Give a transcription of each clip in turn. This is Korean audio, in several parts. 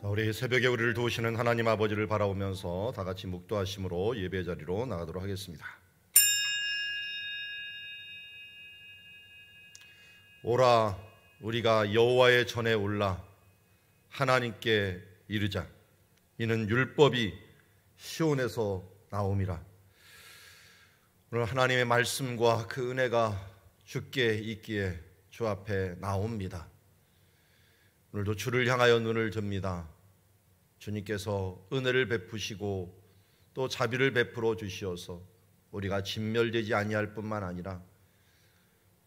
우리 새벽에 우리를 도우시는 하나님 아버지를 바라보면서 다 같이 묵도하심으로 예배 자리로 나가도록 하겠습니다. 오라 우리가 여호와의 전에 올라 하나님께 이르자. 이는 율법이 시온에서 나옴이라. 오늘 하나님의 말씀과 그 은혜가 주께 있기에 주 앞에 나옵니다. 오늘도 주를 향하여 눈을 듭니다. 주님께서 은혜를 베푸시고 또 자비를 베풀어 주시어서 우리가 진멸되지 아니할 뿐만 아니라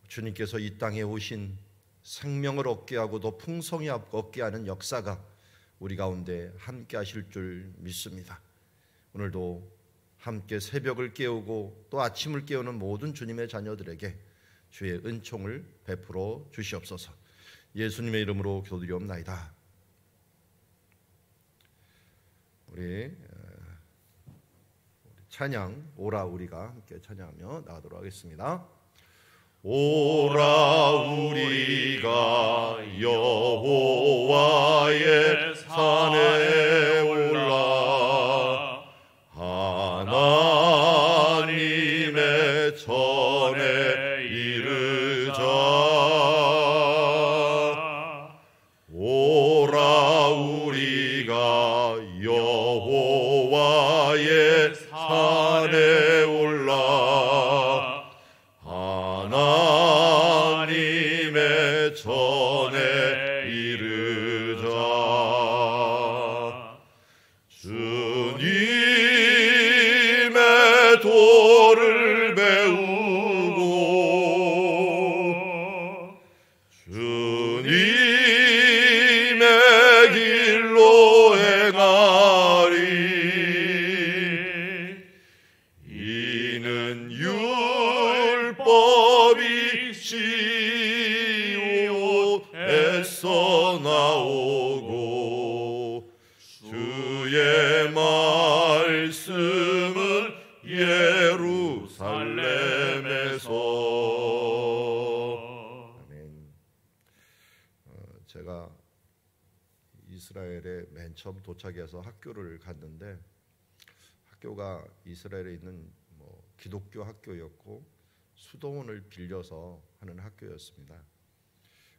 주님께서 이 땅에 오신 생명을 얻게 하고 또 풍성히 얻게 하는 역사가 우리 가운데 함께 하실 줄 믿습니다. 오늘도 함께 새벽을 깨우고 또 아침을 깨우는 모든 주님의 자녀들에게 주의 은총을 베풀어 주시옵소서. 예수님의 이름으로 기도드리옵나이다. 우리 찬양 오라 우리가 함께 찬양하며 나가도록 하겠습니다. 오라 우리가 여호와의 산에 올라 하나님의 전에 이르자. 오라 우리가 여호와의 산에 올라 하나님의 전에 이르자. 주님의 도를 배우고 주님의 길로 행하리. 이는 율법이 시온에서 나오고 주의 말씀은 예루살렘에서. 아멘. 제가 이스라엘에 맨 처음 도착해서 학교를 갔는데 학교가 이스라엘에 있는 기독교 학교였고 수도원을 빌려서 하는 학교였습니다.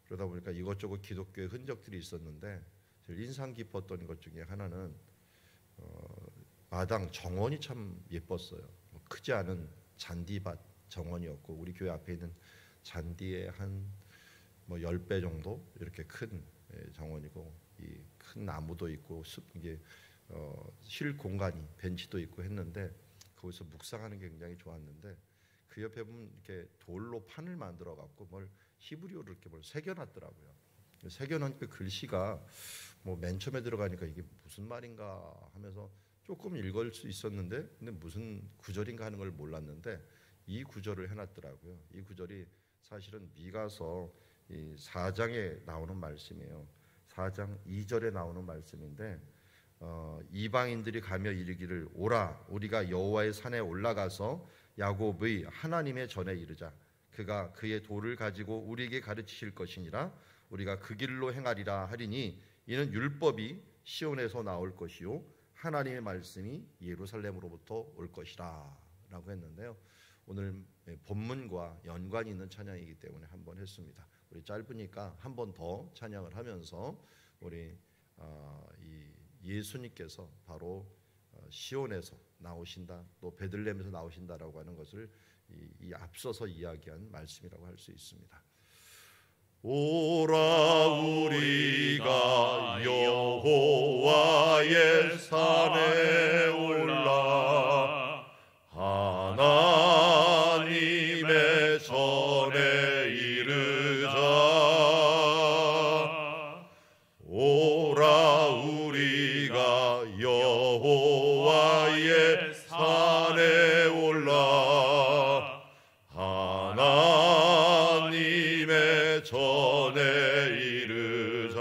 그러다 보니까 이것저것 기독교의 흔적들이 있었는데 제일 인상 깊었던 것 중에 하나는 마당 정원이 참 예뻤어요. 크지 않은 잔디밭 정원이었고 우리 교회 앞에 있는 잔디의 한 10배 정도 이렇게 큰 정원이고 이 큰 나무도 있고 이게 쉴 공간이 벤치도 있고 했는데 거기서 묵상하는 게 굉장히 좋았는데 그 옆에 보면 이렇게 돌로 판을 만들어 갖고 뭘 히브리어로 이렇게 뭘 새겨놨더라고요. 새겨놓은 그 글씨가 맨 처음에 들어가니까 이게 무슨 말인가 하면서 조금 읽을 수 있었는데 근데 무슨 구절인가 하는 걸 몰랐는데 이 구절을 해놨더라고요. 이 구절이 사실은 미가서 이 4장에 나오는 말씀이에요. 4장 2절에 나오는 말씀인데 이방인들이 가며 이르기를 오라 우리가 여호와의 산에 올라가서 야곱의 하나님의 전에 이르자. 그가 그의 도를 가지고 우리에게 가르치실 것이니라. 우리가 그 길로 행하리라 하리니 이는 율법이 시온에서 나올 것이요 하나님의 말씀이 예루살렘으로부터 올 것이라 라고 했는데요. 오늘 본문과 연관이 있는 찬양이기 때문에 한번 했습니다. 우리 짧으니까 한 번 더 찬양을 하면서 우리 이 예수님께서 바로 시온에서 나오신다, 또 베들레헴에서 나오신다라고 하는 것을 이 앞서서 이야기한 말씀이라고 할 수 있습니다. 오라 우리가 여호와의 산에 올라 하나님의 전에 이르자. 오라 우리가 여호와의 산에 올라 하나님의 전에 이르자.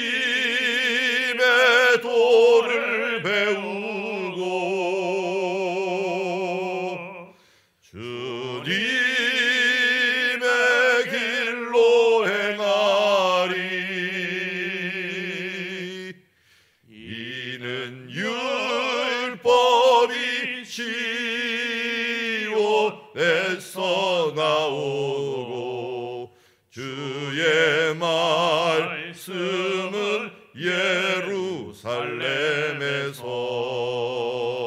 주님의 도를 배우고 주님의 길로 행하리. 주옵소서.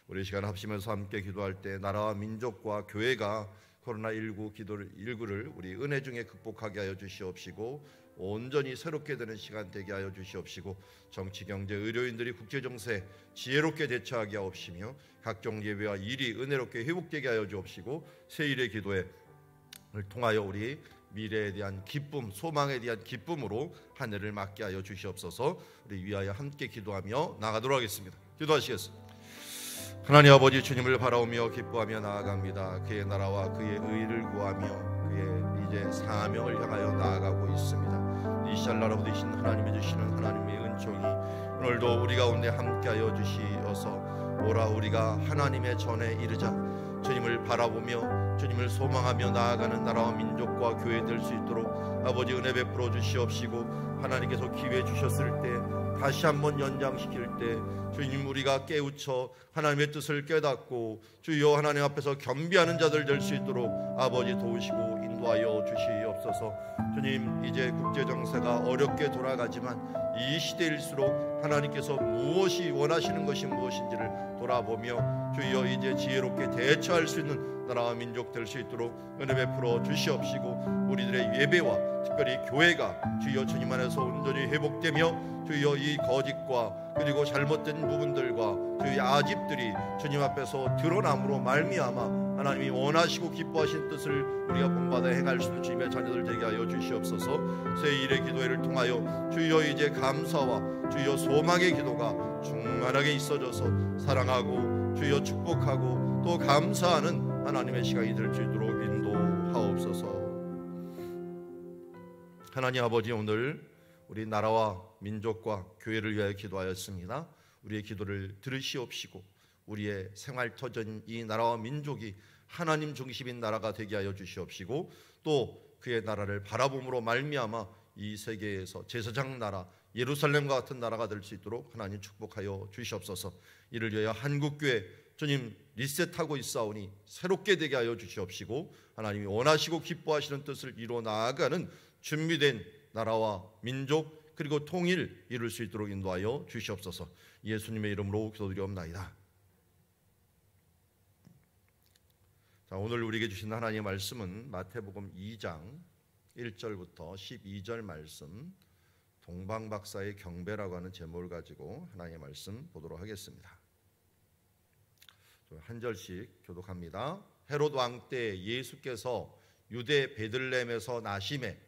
우리 시간 합심해서 함께 기도할 때 나라와 민족과 교회가 코로나19를 우리 은혜 중에 극복하게 하여 주시옵시고 온전히 새롭게 되는 시간 되게 하여 주시옵시고 정치, 경제, 의료인들이 국제정세 지혜롭게 대처하게 하옵시며 각종 예배와 일이 은혜롭게 회복되게 하여 주옵시고 새일의 기도를 통하여 우리 미래에 대한 기쁨, 소망에 대한 기쁨으로 한 해를 맞게 하여 주시옵소서. 우리 위하여 함께 기도하며 나가도록 하겠습니다. 기도하시겠습니다. 하나님 아버지, 주님을 바라오며 기뻐하며 나아갑니다. 그의 나라와 그의 의를 구하며 그의 이제 사명을 향하여 나아가고 있습니다. 이 시간 나라보되신 하나님이 주시는 하나님의 은총이 오늘도 우리 가운데 함께하여 주시어서 오라 우리가 하나님의 전에 이르자 주님을 바라보며 주님을 소망하며 나아가는 나라와 민족과 교회 될 수 있도록 아버지 은혜 베풀어 주시옵시고 하나님께서 기회 주셨을 때 다시 한번 연장시킬 때 주님 우리가 깨우쳐 하나님의 뜻을 깨닫고 주여 하나님 앞에서 겸비하는 자들 될 수 있도록 아버지 도우시고 인도하여 주시옵소서. 주님 이제 국제정세가 어렵게 돌아가지만 이 시대일수록 하나님께서 무엇이 원하시는 것이 무엇인지를 돌아보며 주여 이제 지혜롭게 대처할 수 있는 나라와 민족 될 수 있도록 은혜 베풀어 주시옵시고 우리들의 예배와 특별히 교회가 주여 주님 안에서 온전히 회복되며 주여 이 거짓과 그리고 잘못된 부분들과 주의 아집들이 주님 앞에서 드러남으로 말미암아 하나님이 원하시고 기뻐하신 뜻을 우리가 본받아 행할 수 있는 주님의 자녀들 되게 하여 주시옵소서. 새일의 기도회를 통하여 주여 이제 감사와 주여 소망의 기도가 충만하게 있어져서 사랑하고 주여 축복하고 또 감사하는 하나님의 시간이 될 수 있도록 인도하옵소서. 하나님 아버지, 오늘 우리 나라와 민족과 교회를 위하여 기도하였습니다. 우리의 기도를 들으시옵시고 우리의 생활터전 이 나라와 민족이 하나님 중심인 나라가 되게 하여 주시옵시고 또 그의 나라를 바라봄으로 말미암아 이 세계에서 제사장 나라 예루살렘과 같은 나라가 될 수 있도록 하나님 축복하여 주시옵소서. 이를 위하여 한국교회 주님 리셋하고 있사오니 새롭게 되게 하여 주시옵시고 하나님이 원하시고 기뻐하시는 뜻을 이루어 나아가는 준비된 나라와 민족 그리고 통일 이룰 수 있도록 인도하여 주시옵소서. 예수님의 이름으로 기도드리옵나이다. 자, 오늘 우리에게 주신 하나님의 말씀은 마태복음 2장 1절부터 12절 말씀, 동방박사의 경배라고 하는 제목을 가지고 하나님의 말씀 보도록 하겠습니다. 한 절씩 교독합니다. 헤롯 왕 때 예수께서 유대 베들레헴에서 나심에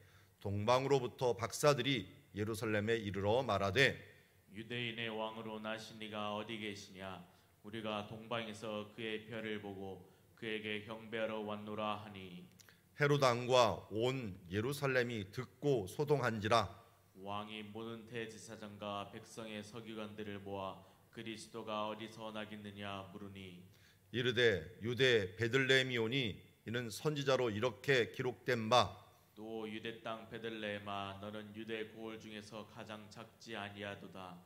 동방으로부터 박사들이 예루살렘에 이르러 말하되 유대인의 왕으로 나신 이가 어디 계시냐? 우리가 동방에서 그의 별을 보고 그에게 경배하러 왔노라 하니 헤롯 왕과 온 예루살렘이 듣고 소동한지라. 왕이 모든 대제사장과 백성의 서기관들을 모아 그리스도가 어디서 나겠느냐 물으니 이르되 유대 베들레헴이오니 이는 선지자로 이렇게 기록된 바 또 유대 땅 베들레헴아 너는 유대 고을 중에서 가장 작지 아니하도다.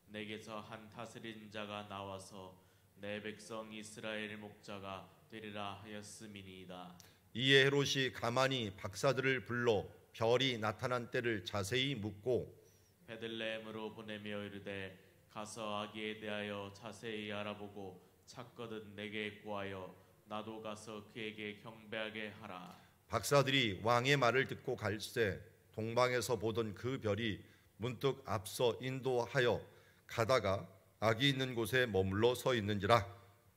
내게서 한 다스린 자가 나와서 내 백성 이스라엘 목자가 되리라 하였음이니이다. 이에 헤롯이 가만히 박사들을 불러 별이 나타난 때를 자세히 묻고 베들레헴으로 보내며 이르되 가서 아기에 대하여 자세히 알아보고 찾거든 내게 구하여 나도 가서 그에게 경배하게 하라. 박사들이 왕의 말을 듣고 갈새 동방에서 보던 그 별이 문득 앞서 인도하여 가다가 아기 있는 곳에 머물러 서 있는지라.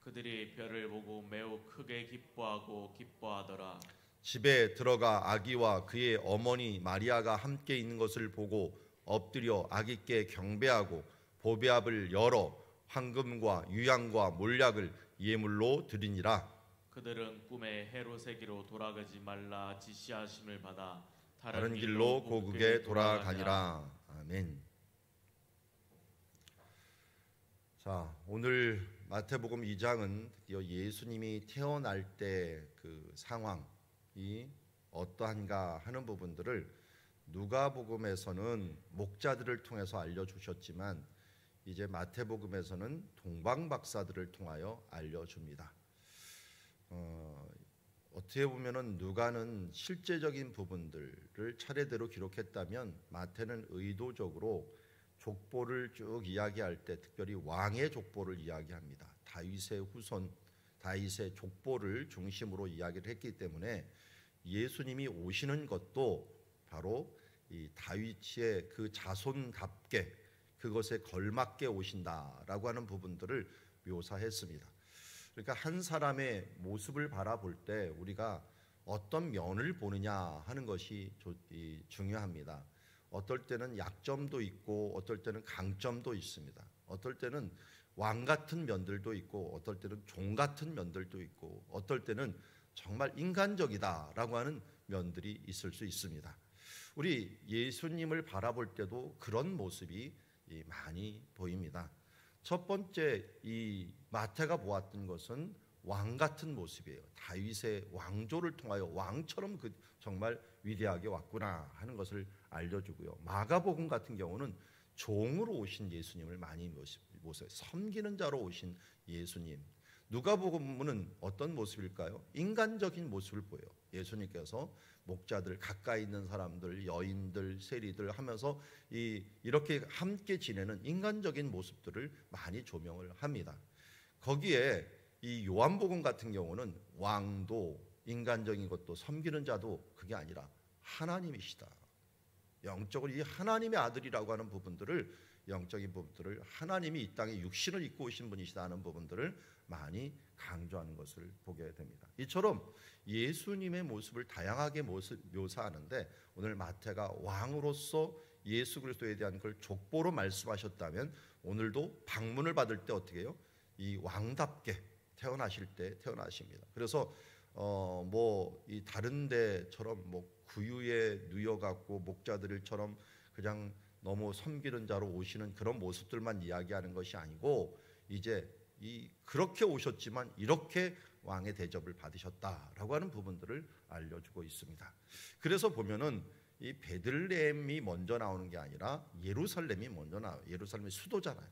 그들이 별을 보고 매우 크게 기뻐하더라. 집에 들어가 아기와 그의 어머니 마리아가 함께 있는 것을 보고 엎드려 아기께 경배하고 보배압을 열어 황금과 유향과 몰약을 예물로 드리니라. 그들은 꿈에 헤롯에게로 돌아가지 말라 지시하심을 받아 다른 길로 고국에 돌아가니라. 아멘. 자, 오늘 마태복음 2장은 드디어 예수님이 태어날 때 그 상황이 어떠한가 하는 부분들을 누가복음에서는 목자들을 통해서 알려주셨지만 이제 마태복음에서는 동방박사들을 통하여 알려줍니다. 어떻게 보면은 누가는 실제적인 부분들을 차례대로 기록했다면 마태는 의도적으로 족보를 쭉 이야기할 때 특별히 왕의 족보를 이야기합니다. 다윗의 후손, 다윗의 족보를 중심으로 이야기를 했기 때문에 예수님이 오시는 것도 바로 이 다윗의 그 자손답게 그것에 걸맞게 오신다라고 하는 부분들을 묘사했습니다. 그러니까 한 사람의 모습을 바라볼 때 우리가 어떤 면을 보느냐 하는 것이 중요합니다. 어떨 때는 약점도 있고 어떨 때는 강점도 있습니다. 어떨 때는 왕 같은 면들도 있고 어떨 때는 종 같은 면들도 있고 어떨 때는 정말 인간적이다라고 하는 면들이 있을 수 있습니다. 우리 예수님을 바라볼 때도 그런 모습이 많이 보입니다. 첫 번째 이 마태가 보았던 것은 왕 같은 모습이에요. 다윗의 왕조를 통하여 왕처럼 정말 위대하게 왔구나 하는 것을 알려주고요. 마가복음 같은 경우는 종으로 오신 예수님을 많이 모셔요. 섬기는 자로 오신 예수님. 누가복음은 어떤 모습일까요? 인간적인 모습을 보여요. 예수님께서 목자들, 가까이 있는 사람들, 여인들, 세리들 하면서 이렇게 함께 지내는 인간적인 모습들을 많이 조명을 합니다. 거기에 이 요한복음 같은 경우는 왕도 인간적인 것도 섬기는 자도 그게 아니라 하나님이시다. 영적으로 이 하나님의 아들이라고 하는 부분들을, 영적인 부분들을, 하나님이 이 땅에 육신을 입고 오신 분이시다 하는 부분들을 많이 강조하는 것을 보게 됩니다. 이처럼 예수님의 모습을 다양하게 묘사하는데 오늘 마태가 왕으로서 예수 그리스도에 대한 걸 족보로 말씀하셨다면 오늘도 방문을 받을 때 어떻게 해요? 이 왕답게 태어나실 때 태어나십니다. 그래서 이 다른 데처럼 구유에 누여 갖고 목자들처럼 그냥 너무 섬기는 자로 오시는 그런 모습들만 이야기하는 것이 아니고 이제 그렇게 오셨지만 이렇게 왕의 대접을 받으셨다라고 하는 부분들을 알려주고 있습니다. 그래서 보면은 이 베들레헴이 먼저 나오는 게 아니라 예루살렘이 먼저 나와요. 예루살렘이 수도잖아요.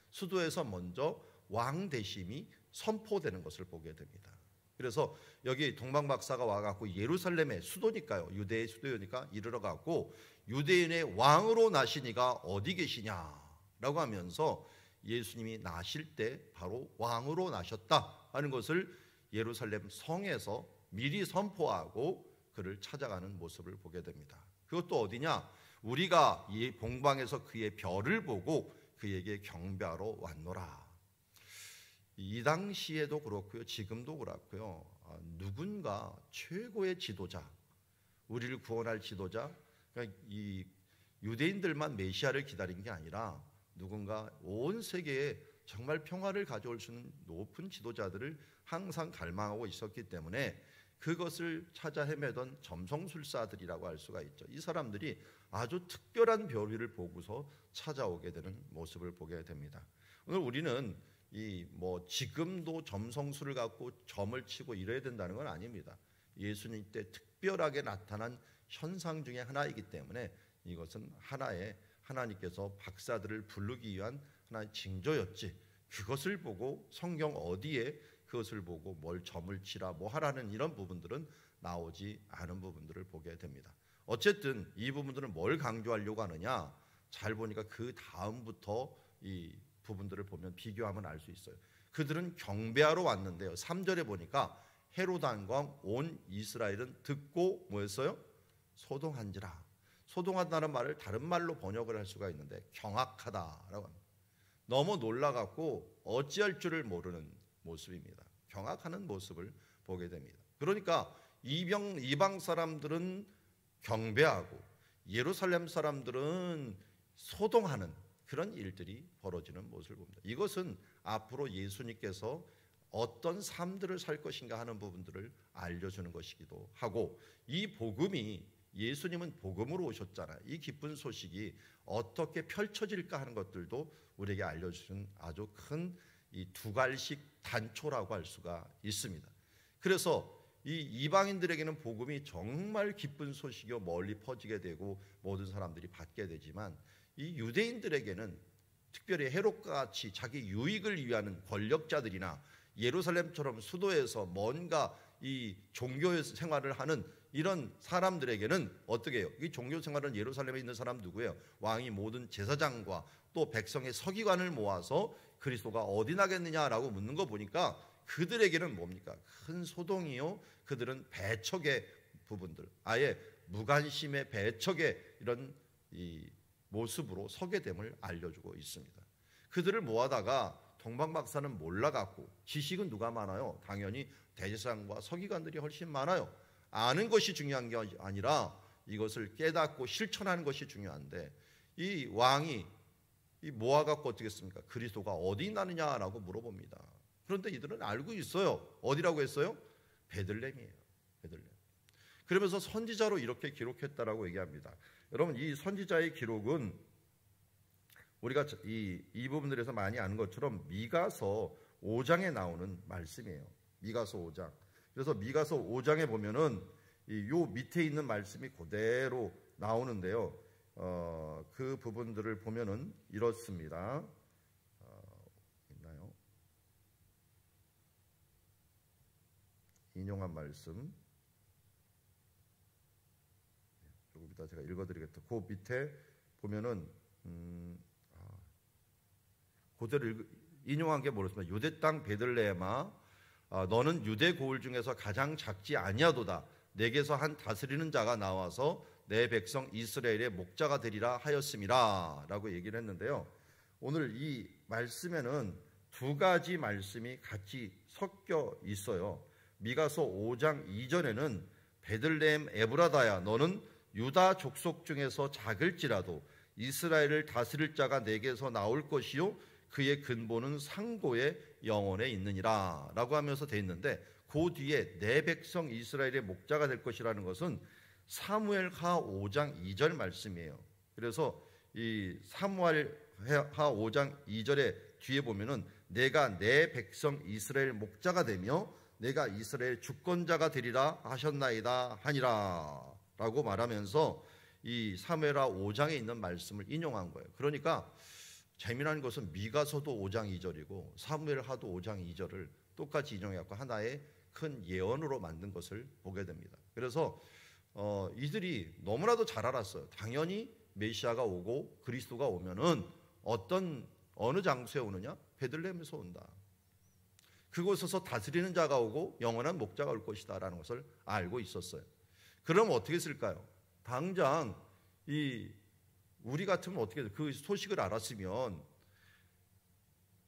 수도에서 먼저 왕 대심이 선포되는 것을 보게 됩니다. 그래서 여기 동방박사가 와갖고 예루살렘의 수도니까요, 유대의 수도니까 이르러 가고 유대인의 왕으로 나시니가 어디 계시냐라고 하면서 예수님이 나실 때 바로 왕으로 나셨다 하는 것을 예루살렘 성에서 미리 선포하고 그를 찾아가는 모습을 보게 됩니다. 그것도 어디냐? 우리가 이 본방에서 그의 별을 보고 그에게 경배하러 왔노라. 이 당시에도 그렇고요, 지금도 그렇고요. 누군가 최고의 지도자, 우리를 구원할 지도자, 그러니까 이 유대인들만 메시아를 기다린 게 아니라 누군가 온 세계에 정말 평화를 가져올 수 있는 높은 지도자들을 항상 갈망하고 있었기 때문에 그것을 찾아 헤매던 점성술사들이라고 할 수가 있죠. 이 사람들이 아주 특별한 별을 보고서 찾아오게 되는 모습을 보게 됩니다. 오늘 우리는 지금도 점성술을 갖고 점을 치고 이래야 된다는 건 아닙니다. 예수님 때 특별하게 나타난 현상 중에 하나이기 때문에 이것은 하나의 하나님께서 박사들을 부르기 위한 하나의 징조였지, 그것을 보고 성경 어디에 그것을 보고 뭘 점을 치라 뭐 하라는 이런 부분들은 나오지 않은 부분들을 보게 됩니다. 어쨌든 이 부분들은 뭘 강조하려고 하느냐, 잘 보니까 그 다음부터 이 부분들을 보면 비교하면 알 수 있어요. 그들은 경배하러 왔는데요, 3절에 보니까 헤롯 왕과 온 이스라엘은 듣고 뭐였어요? 소동한지라. 소동한다는 말을 다른 말로 번역을 할 수가 있는데 경악하다라고 합니다. 너무 놀라갖고 어찌할 줄을 모르는 모습입니다. 경악하는 모습을 보게 됩니다. 그러니까 이방 사람들은 경배하고 예루살렘 사람들은 소동하는 그런 일들이 벌어지는 모습을 봅니다. 이것은 앞으로 예수님께서 어떤 삶들을 살 것인가 하는 부분들을 알려주는 것이기도 하고, 이 복음이, 예수님은 복음으로 오셨잖아요. 이 기쁜 소식이 어떻게 펼쳐질까 하는 것들도 우리에게 알려주는 아주 큰 이 두갈식 단초라고 할 수가 있습니다. 그래서 이 이방인들에게는 복음이 정말 기쁜 소식이요 멀리 퍼지게 되고 모든 사람들이 받게 되지만, 이 유대인들에게는 특별히 헤롯과 같이 자기 유익을 위하는 권력자들이나 예루살렘처럼 수도에서 뭔가 이 종교 생활을 하는 이런 사람들에게는 어떻게 해요? 이 종교 생활은 예루살렘에 있는 사람 누구예요? 왕이 모든 제사장과 또 백성의 서기관을 모아서 그리스도가 어디 나겠느냐라고 묻는 거 보니까 그들에게는 뭡니까? 큰 소동이요. 그들은 배척의 부분들, 아예 무관심의 배척의 이런 이 모습으로 서게 됨을 알려주고 있습니다. 그들을 모아다가 동방박사는 몰라갖고, 지식은 누가 많아요? 당연히 대제사장과 서기관들이 훨씬 많아요. 아는 것이 중요한 게 아니라 이것을 깨닫고 실천하는 것이 중요한데, 이 왕이 이 모아갖고 어떻게 했습니까? 그리스도가 어디 있느냐라고 물어봅니다. 그런데 이들은 알고 있어요. 어디라고 했어요? 베들레헴이에요. 베들레헴. 그러면서 선지자로 이렇게 기록했다라고 얘기합니다. 여러분, 이 선지자의 기록은 우리가 이 부분들에서 많이 아는 것처럼 미가서 5장에 나오는 말씀이에요. 미가서 5장. 그래서 미가서 5장에 보면은 요 밑에 있는 말씀이 그대로 나오는데요. 그 부분들을 보면은 이렇습니다. 있나요? 인용한 말씀. 조금 이따 제가 읽어드리겠다. 그 밑에 보면은 그대로 인용한 게 뭐였습니까? 유대 땅 베들레헴아, 너는 유대 고을 중에서 가장 작지 아니하도다. 내게서 한 다스리는 자가 나와서 내 백성 이스라엘의 목자가 되리라 하였음이라 라고 얘기를 했는데요. 오늘 이 말씀에는 두 가지 말씀이 같이 섞여 있어요. 미가서 5장 2절에는 베들레헴 에브라다야, 너는 유다 족속 중에서 작을지라도 이스라엘을 다스릴 자가 내게서 나올 것이요 그의 근본은 상고의 영혼에 있느니라 라고 하면서 돼 있는데, 그 뒤에 내 백성 이스라엘의 목자가 될 것이라는 것은 사무엘하 5장 2절 말씀이에요. 그래서 이 사무엘하 5장 2절에 뒤에 보면은 내가 내 백성 이스라엘 목자가 되며 내가 이스라엘 주권자가 되리라 하셨나이다 하니라 라고 말하면서 이 사무엘하 5장에 있는 말씀을 인용한 거예요. 그러니까 재미난 것은 미가서도 5장 2절이고 사무엘하도 5장 2절을 똑같이 인용해갖고 하나의 큰 예언으로 만든 것을 보게 됩니다. 그래서 이들이 너무나도 잘 알았어요. 당연히 메시아가 오고 그리스도가 오면은 어느 장소에 오느냐? 베들레헴에서 온다. 그곳에서 다스리는 자가 오고 영원한 목자가 올 것이다 라는 것을 알고 있었어요. 그럼 어떻게 했을까요? 당장 우리 같으면 어떻게 그 소식을 알았으면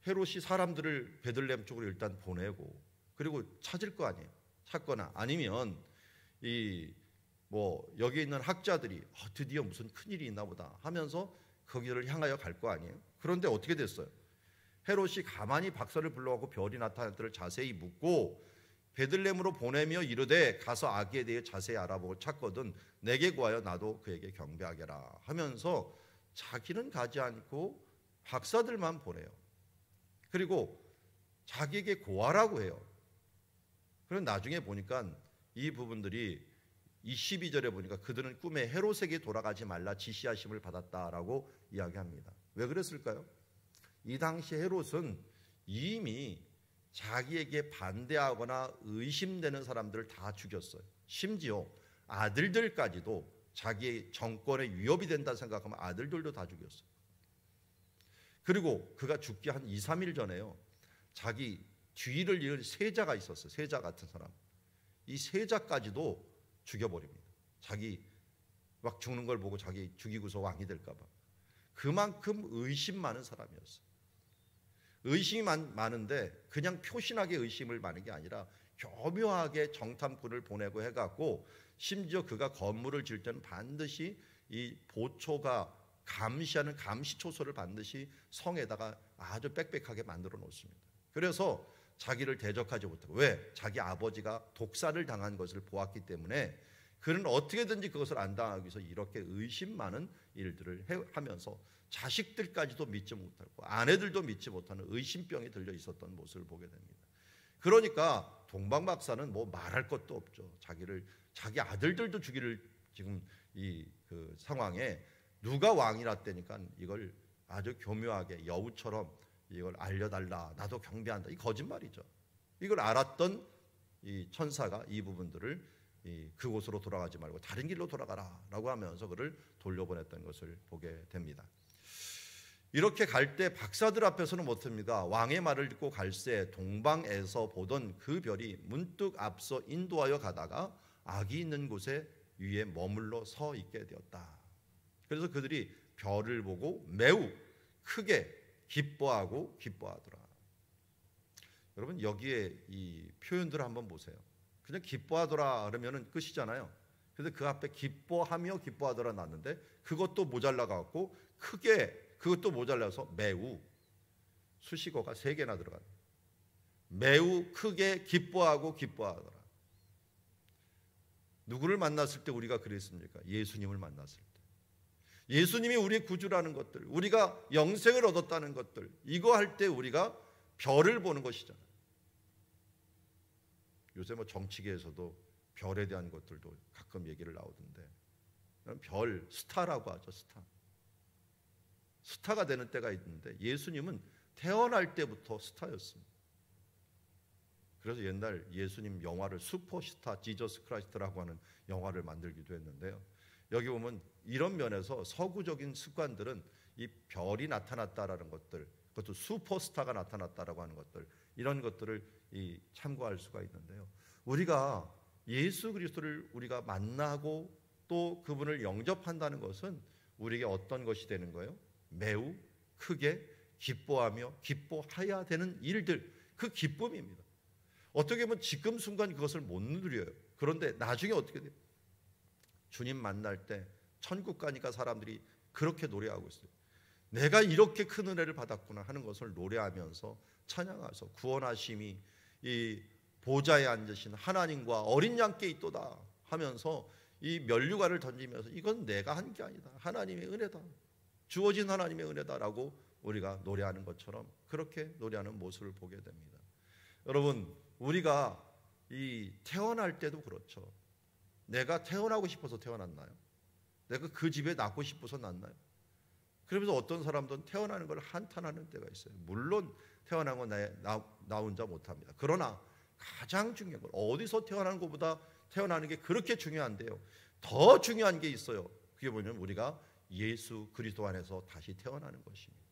헤롯이 사람들을 베들레헴 쪽으로 일단 보내고 그리고 찾을 거 아니에요. 찾거나 아니면 여기 있는 학자들이 드디어 무슨 큰일이 있나 보다 하면서 거기를 향하여 갈 거 아니에요. 그런데 어떻게 됐어요? 헤롯이 가만히 박사를 불러가고 별이 나타날 때를 자세히 묻고 베들레헴으로 보내며 이르되 가서 아기에 대해 자세히 알아보고 찾거든 내게 구하여 나도 그에게 경배하게라 하면서 자기는 가지 않고 박사들만 보내요. 그리고 자기에게 고하라고 해요. 그럼 나중에 보니까 이 부분들이 이 12절에 보니까 그들은 꿈에 헤롯에게 돌아가지 말라 지시하심을 받았다라고 이야기합니다. 왜 그랬을까요? 이 당시 헤롯은 이미 자기에게 반대하거나 의심되는 사람들을 다 죽였어요. 심지어 아들들까지도 자기의 정권에 위협이 된다 생각하면 아들들도 다 죽였어요. 그리고 그가 죽기 한 2, 3일 전에요. 자기 뒤를 이은 세자가 있었어요. 세자 같은 사람. 이 세자까지도 죽여버립니다. 자기 막 죽는 걸 보고 자기 죽이고서 왕이 될까 봐. 그만큼 의심 많은 사람이었어요. 의심이 많은데 그냥 표신하게 의심을 많은 게 아니라 교묘하게 정탐꾼을 보내고 해갖고 심지어 그가 건물을 지을 때는 반드시 이 보초가 감시하는 감시초소를 반드시 성에다가 아주 빽빽하게 만들어 놓습니다. 그래서 자기를 대적하지 못하고, 왜? 자기 아버지가 독살을 당한 것을 보았기 때문에 그는 어떻게든지 그것을 안 당하기 위해서 이렇게 의심 많은 일들을 하면서 자식들까지도 믿지 못하고 아내들도 믿지 못하는 의심병이 들려 있었던 모습을 보게 됩니다. 그러니까 동방박사는 뭐 말할 것도 없죠. 자기 아들들도 죽이를 지금 그 상황에 누가 왕이라 때니까 이걸 아주 교묘하게 여우처럼 이걸 알려달라, 나도 경배한다. 이 거짓말이죠. 이걸 알았던 이 천사가 이 부분들을 그곳으로 돌아가지 말고 다른 길로 돌아가라라고 하면서 그를 돌려보냈던 것을 보게 됩니다. 이렇게 갈 때 박사들 앞에서는 못합니다. 왕의 말을 듣고 갈새 동방에서 보던 그 별이 문득 앞서 인도하여 가다가 악이 있는 곳에 위에 머물러 서 있게 되었다. 그래서 그들이 별을 보고 매우 크게 기뻐하더라. 여러분 여기에 이 표현들을 한번 보세요. 그냥 기뻐하더라 그러면은 끝이잖아요. 그래서 그 앞에 기뻐하더라 놨는데 그것도 모자라 갖고 크게, 그것도 모자라서 매우, 수식어가 3개나 들어가요. 매우 크게 기뻐하더라. 누구를 만났을 때 우리가 그랬습니까? 예수님을 만났을 때. 예수님이 우리의 구주라는 것들, 우리가 영생을 얻었다는 것들, 이거 할 때 우리가 별을 보는 것이잖아요. 요새 뭐 정치계에서도 별에 대한 것들도 가끔 얘기를 나오던데, 별, 스타라고 하죠. 스타가 되는 때가 있는데 예수님은 태어날 때부터 스타였습니다. 그래서 옛날 예수님 영화를 슈퍼스타 지저스 크라이스트라고 하는 영화를 만들기도 했는데요. 여기 보면 이런 면에서 서구적인 습관들은 이 별이 나타났다라는 것들, 그것도 슈퍼스타가 나타났다라고 하는 것들, 이런 것들을 참고할 수가 있는데요. 우리가 예수 그리스도를 우리가 만나고 또 그분을 영접한다는 것은 우리에게 어떤 것이 되는 거예요? 매우 크게 기뻐하며 기뻐해야 되는 일들, 그 기쁨입니다. 어떻게 보면 지금 순간 그것을 못 누려요. 그런데 나중에 어떻게 돼요? 주님 만날 때 천국 가니까 사람들이 그렇게 노래하고 있어요. 내가 이렇게 큰 은혜를 받았구나 하는 것을 노래하면서 찬양하면서 구원하심이 이 보좌에 앉으신 하나님과 어린 양께 있도다 하면서 이 면류관을 던지면서 이건 내가 한 게 아니다, 하나님의 은혜다, 주어진 하나님의 은혜다라고 우리가 노래하는 것처럼 그렇게 노래하는 모습을 보게 됩니다. 여러분, 우리가 이 태어날 때도 그렇죠. 내가 태어나고 싶어서 태어났나요? 내가 그 집에 낳고 싶어서 낳나요? 그러면서 어떤 사람들은 태어나는 걸 한탄하는 때가 있어요. 물론 태어난 건 나 혼자 못합니다. 그러나 가장 중요한 건 어디서 태어나는 것보다 태어나는 게 그렇게 중요한데요. 더 중요한 게 있어요. 그게 뭐냐면 우리가 예수 그리스도 안에서 다시 태어나는 것입니다.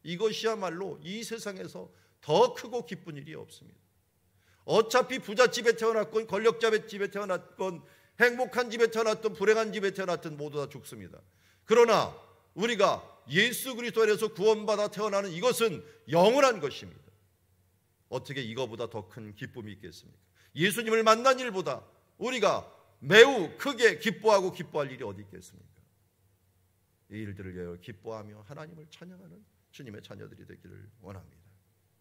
이것이야말로 이 세상에서 더 크고 기쁜 일이 없습니다. 어차피 부잣집에 태어났건 권력자 집에 태어났건 행복한 집에 태어났든 불행한 집에 태어났든 모두 다 죽습니다. 그러나 우리가 예수 그리스도 안에서 구원받아 태어나는 이것은 영원한 것입니다. 어떻게 이거보다 더 큰 기쁨이 있겠습니까? 예수님을 만난 일보다 우리가 매우 크게 기뻐하고 기뻐할 일이 어디 있겠습니까? 이 일들을 위하여 기뻐하며 하나님을 찬양하는 주님의 자녀들이 되기를 원합니다.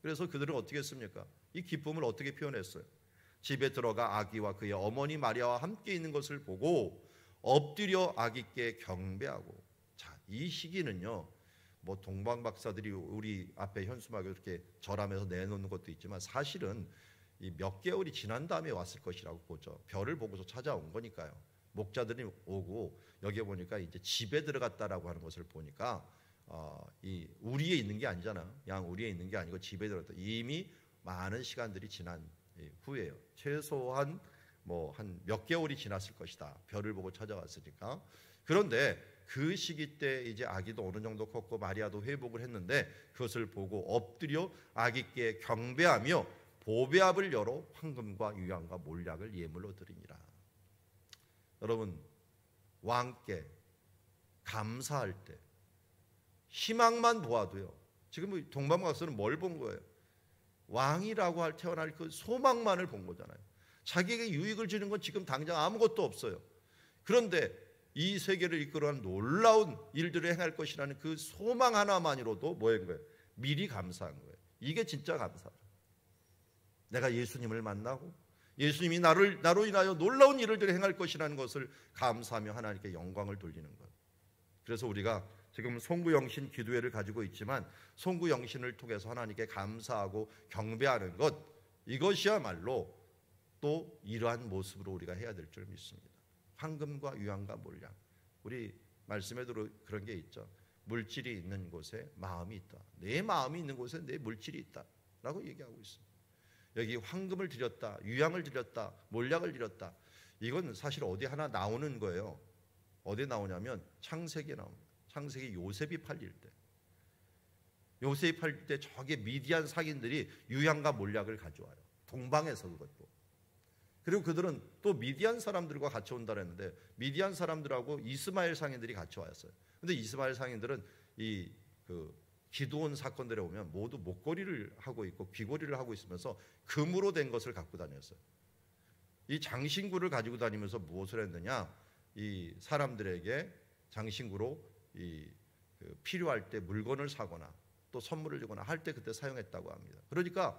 그래서 그들은 어떻게 했습니까? 이 기쁨을 어떻게 표현했어요? 집에 들어가 아기와 그의 어머니 마리아와 함께 있는 것을 보고 엎드려 아기께 경배하고. 자, 이 시기는요, 뭐 동방 박사들이 우리 앞에 현수막에 이렇게 절하면서 내놓는 것도 있지만 사실은 이 몇 개월이 지난 다음에 왔을 것이라고 보죠. 별을 보고서 찾아온 거니까요. 목자들이 오고 여기에 보니까 이제 집에 들어갔다라고 하는 것을 보니까 이 우리에 있는 게 아니잖아. 양 우리에 있는 게 아니고 집에 들어갔다. 이미 많은 시간들이 지난 후에요. 최소한 뭐 한 몇 개월이 지났을 것이다. 별을 보고 찾아왔으니까. 그런데 그 시기 때 이제 아기도 어느 정도 컸고 마리아도 회복을 했는데 그것을 보고 엎드려 아기께 경배하며 보배압을 열어 황금과 유향과 몰약을 예물로 드리니라. 여러분, 왕께 감사할 때 희망만 보아도요. 지금 동방박사는 뭘 본 거예요? 왕이라고 태어날 그 소망만을 본 거잖아요. 자기에게 유익을 주는 건 지금 당장 아무것도 없어요. 그런데 이 세계를 이끌어가는 놀라운 일들을 행할 것이라는 그 소망 하나만으로도 뭐인 거예요? 미리 감사한 거예요. 이게 진짜 감사다. 내가 예수님을 만나고 예수님이 나로 인하여 놀라운 일을 행할 것이라는 것을 감사하며 하나님께 영광을 돌리는 것. 그래서 우리가 지금 송구영신 기도회를 가지고 있지만 송구영신을 통해서 하나님께 감사하고 경배하는 것, 이것이야말로 또 이러한 모습으로 우리가 해야 될 줄 믿습니다. 황금과 유향과 몰약. 우리 말씀에도 그런 게 있죠. 물질이 있는 곳에 마음이 있다. 내 마음이 있는 곳에 내 물질이 있다 라고 얘기하고 있습니다. 여기 황금을 드렸다, 유향을 드렸다, 몰약을 드렸다. 이건 사실 어디 하나 나오는 거예요. 어디 나오냐면 창세기에 나옵니다. 창세기 요셉이 팔릴 때. 요셉이 팔릴 때 저게 미디안 상인들이 유향과 몰약을 가져와요. 동방에서 그것도. 그리고 그들은 또 미디안 사람들과 같이 온다 그랬는데 미디안 사람들하고 이스마엘 상인들이 같이 왔어요. 근데 이스마엘 상인들은 이 기드온 사건들에 보면 모두 목걸이를 하고 있고 귀걸이를 하고 있으면서 금으로 된 것을 갖고 다녔어요. 이 장신구를 가지고 다니면서 무엇을 했느냐? 이 사람들에게 장신구로 필요할 때 물건을 사거나 또 선물을 주거나 할 때 그때 사용했다고 합니다. 그러니까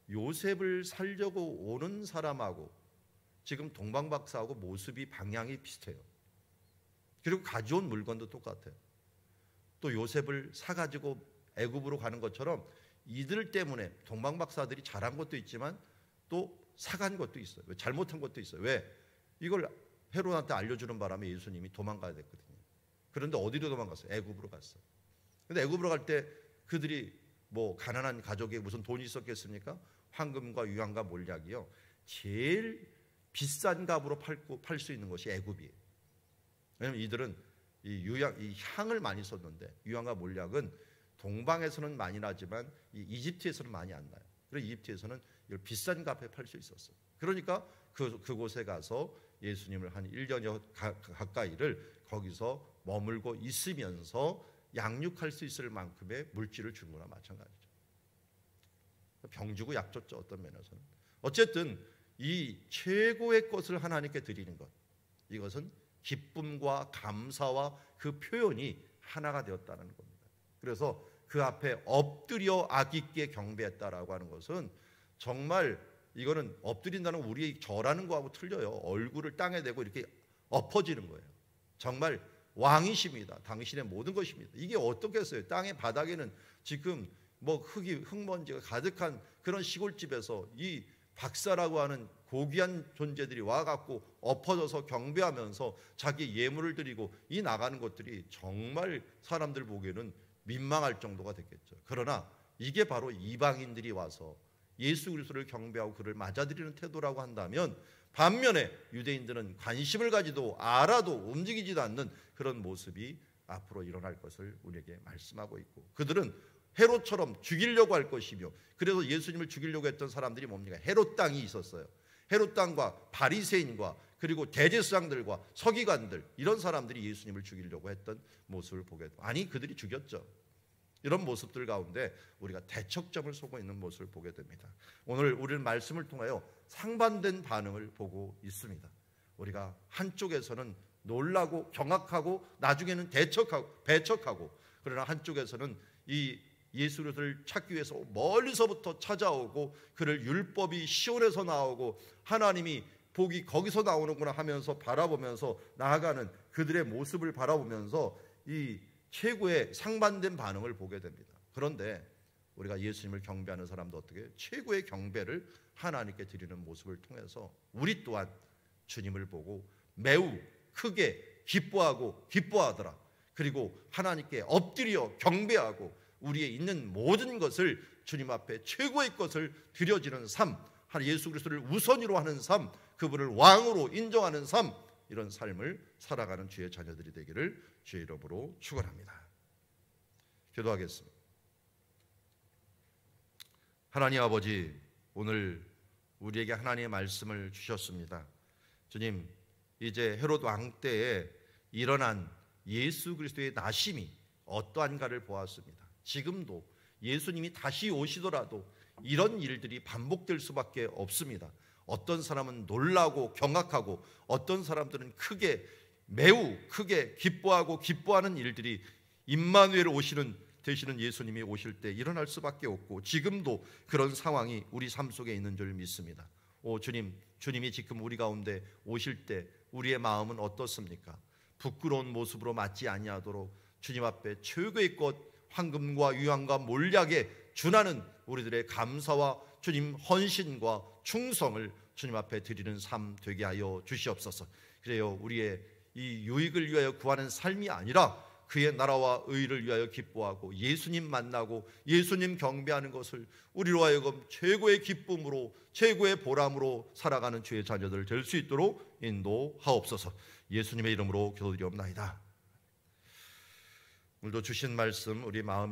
요셉을 살려고 오는 사람하고 지금 동방박사하고 모습이 방향이 비슷해요. 그리고 가져온 물건도 똑같아요. 또 요셉을 사가지고 애굽으로 가는 것처럼 이들 때문에 동방박사들이 잘한 것도 있지만 또 사간 것도 있어요. 잘못한 것도 있어요. 왜? 이걸 헤롯한테 알려주는 바람에 예수님이 도망가야 됐거든요. 그런데 어디로 도망갔어요? 애굽으로 갔어요. 근데 애굽으로 갈 때 그들이 뭐 가난한 가족에 무슨 돈이 있었겠습니까? 황금과 유향과 몰약이요. 제일 비싼 값으로 팔 수 있는 것이 애굽이에요. 왜냐하면 이들은 이 향을 많이 썼는데 유향과 몰약은 동방에서는 많이 나지만 이 이집트에서는 많이 안 나요. 그래서 이집트에서는 이걸 비싼 값에 팔 수 있었어요. 그러니까 그곳에 가서 예수님을 한 1년여 가까이를 거기서 머물고 있으면서 양육할 수 있을 만큼의 물질을 준 거나 마찬가지죠. 병 주고 약 줬죠, 어떤 면에서는. 어쨌든 이 최고의 것을 하나님께 드리는 것, 이것은 기쁨과 감사와 그 표현이 하나가 되었다는 겁니다. 그래서 그 앞에 엎드려 악있게 경배했다라고 하는 것은 정말 이거는 엎드린다는 우리 절하는 거하고 틀려요. 얼굴을 땅에 대고 이렇게 엎어지는 거예요. 정말 왕이십니다. 당신의 모든 것입니다. 이게 어떻겠어요? 땅의 바닥에는 지금 뭐 흙먼지가 가득한 그런 시골집에서 이 박사라고 하는 고귀한 존재들이 와갖고 엎어져서 경배하면서 자기 예물을 드리고 이 나가는 것들이 정말 사람들 보기에는 민망할 정도가 됐겠죠. 그러나 이게 바로 이방인들이 와서 예수 그리스도를 경배하고 그를 맞아들이는 태도라고 한다면, 반면에 유대인들은 관심을 가지도 알아도 움직이지도 않는 그런 모습이 앞으로 일어날 것을 우리에게 말씀하고 있고, 그들은 헤롯처럼 죽이려고 할 것이며, 그래서 예수님을 죽이려고 했던 사람들이 뭡니까? 헤롯 땅이 있었어요. 헤롯 땅과 바리새인과 그리고 대제사장들과 서기관들, 이런 사람들이 예수님을 죽이려고 했던 모습을 보게 됩니다. 아니, 그들이 죽였죠. 이런 모습들 가운데 우리가 대척점을 서고 있는 모습을 보게 됩니다. 오늘 우리는 말씀을 통하여 상반된 반응을 보고 있습니다. 우리가 한쪽에서는 놀라고 경악하고 나중에는 배척하고, 그러나 한쪽에서는 이 예수 그리스도를 찾기 위해서 멀리서부터 찾아오고 그를 율법이 시온에서 나오고 하나님이 복이 거기서 나오는구나 하면서 바라보면서 나아가는 그들의 모습을 바라보면서 이 최고의 상반된 반응을 보게 됩니다. 그런데 우리가 예수님을 경배하는 사람도 어떻게 최고의 경배를 하나님께 드리는 모습을 통해서 우리 또한 주님을 보고 매우 크게 기뻐하더라. 그리고 하나님께 엎드려 경배하고 우리의 있는 모든 것을 주님 앞에 최고의 것을 드려지는 삶, 예수 그리스도를 우선으로 하는 삶, 그분을 왕으로 인정하는 삶, 이런 삶을 살아가는 주의 자녀들이 되기를 주의 이름으로 축원합니다. 기도하겠습니다. 하나님 아버지, 오늘 우리에게 하나님의 말씀을 주셨습니다. 주님, 이제 헤롯 왕 때에 일어난 예수 그리스도의 나심이 어떠한가를 보았습니다. 지금도 예수님이 다시 오시더라도 이런 일들이 반복될 수밖에 없습니다. 어떤 사람은 놀라고 경악하고 어떤 사람들은 매우 크게 기뻐하는 일들이 임마누엘 되시는 예수님이 오실 때 일어날 수밖에 없고, 지금도 그런 상황이 우리 삶 속에 있는 줄 믿습니다. 주님이 지금 우리 가운데 오실 때 우리의 마음은 어떻습니까? 부끄러운 모습으로 맞지 아니하도록 주님 앞에 최고의 것, 황금과 유향과 몰약에 준하는 우리들의 감사와 주님 헌신과 충성을 주님 앞에 드리는 삶 되게 하여 주시옵소서. 그래요, 우리의 이 유익을 위하여 구하는 삶이 아니라 그의 나라와 의를 위하여 기뻐하고 예수님 만나고 예수님 경배하는 것을 우리로 하여금 최고의 기쁨으로 최고의 보람으로 살아가는 주의 자녀들 될 수 있도록 인도하옵소서. 예수님의 이름으로 기도드리옵나이다. 오늘도 주신 말씀 우리 마음